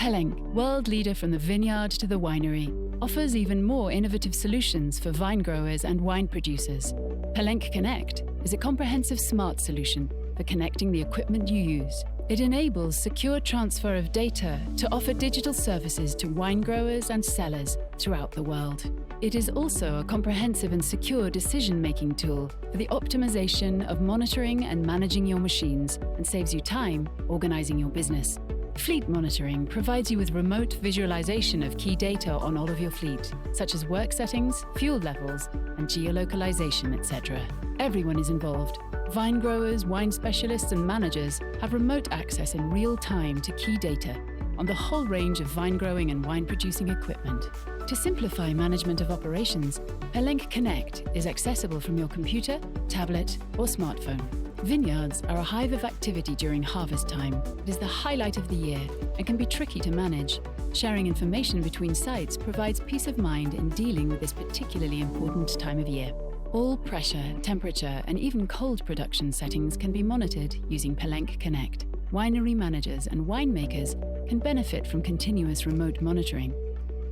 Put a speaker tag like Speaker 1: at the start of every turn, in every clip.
Speaker 1: Pellenc, world leader from the vineyard to the winery, offers even more innovative solutions for vine growers and wine producers. Pellenc Connect is a comprehensive smart solution for connecting the equipment you use. It enables secure transfer of data to offer digital services to wine growers and cellars throughout the world. It is also a comprehensive and secure decision-making tool for the optimization of monitoring and managing your machines and saves you time organizing your business. Fleet monitoring provides you with remote visualization of key data on all of your fleet, such as work settings, fuel levels, and geolocalization, etc. Everyone is involved. Vine growers, wine specialists, and managers have remote access in real time to key data on the whole range of vine growing and wine producing equipment. To simplify management of operations, Pellenc Connect is accessible from your computer, tablet, or smartphone. Vineyards are a hive of activity during harvest time. It is the highlight of the year and can be tricky to manage. Sharing information between sites provides peace of mind in dealing with this particularly important time of year. All pressure, temperature, and even cold production settings can be monitored using Pellenc Connect. Winery managers and winemakers can benefit from continuous remote monitoring.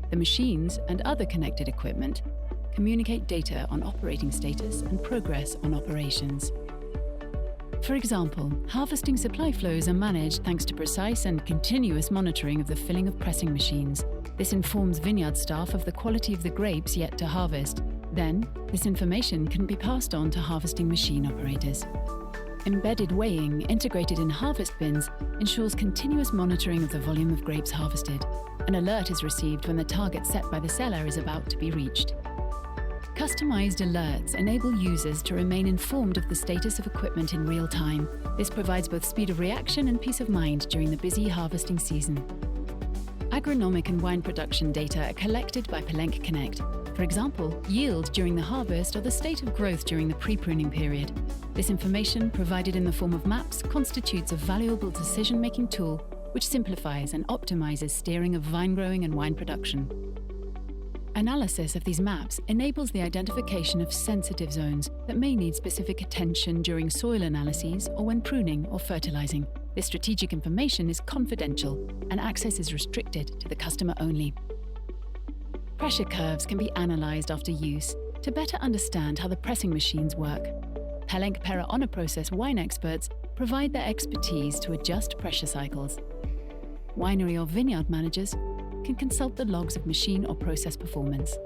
Speaker 1: The machines and other connected equipment communicate data on operating status and progress on operations. For example, harvesting supply flows are managed thanks to precise and continuous monitoring of the filling of pressing machines. This informs vineyard staff of the quality of the grapes yet to harvest. Then, this information can be passed on to harvesting machine operators. Embedded weighing integrated in harvest bins ensures continuous monitoring of the volume of grapes harvested. An alert is received when the target set by the seller is about to be reached. Customized alerts enable users to remain informed of the status of equipment in real time. This provides both speed of reaction and peace of mind during the busy harvesting season. Agronomic and wine production data are collected by Pellenc Connect. For example, yield during the harvest or the state of growth during the pre-pruning period. This information, provided in the form of maps, constitutes a valuable decision-making tool which simplifies and optimizes steering of vine growing and wine production. Analysis of these maps enables the identification of sensitive zones that may need specific attention during soil analyses or when pruning or fertilizing. This strategic information is confidential and access is restricted to the customer only. Pressure curves can be analyzed after use to better understand how the pressing machines work. Pellenc Process wine experts provide their expertise to adjust pressure cycles. Winery or vineyard managers can consult the logs of machine or process performance.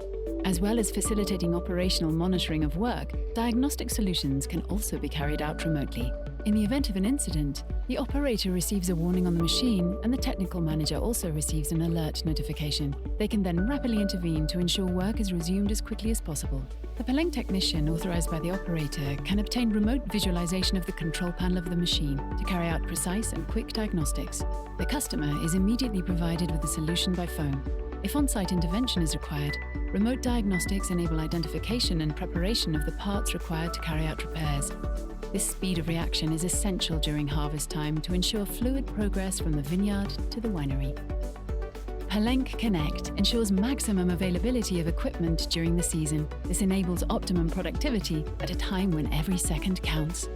Speaker 1: As well as facilitating operational monitoring of work, diagnostic solutions can also be carried out remotely. In the event of an incident, the operator receives a warning on the machine and the technical manager also receives an alert notification. They can then rapidly intervene to ensure work is resumed as quickly as possible. The Pellenc technician authorized by the operator can obtain remote visualization of the control panel of the machine to carry out precise and quick diagnostics. The customer is immediately provided with a solution by phone. If on-site intervention is required, remote diagnostics enable identification and preparation of the parts required to carry out repairs. This speed of reaction is essential during harvest time to ensure fluid progress from the vineyard to the winery. Pellenc Connect ensures maximum availability of equipment during the season. This enables optimum productivity at a time when every second counts.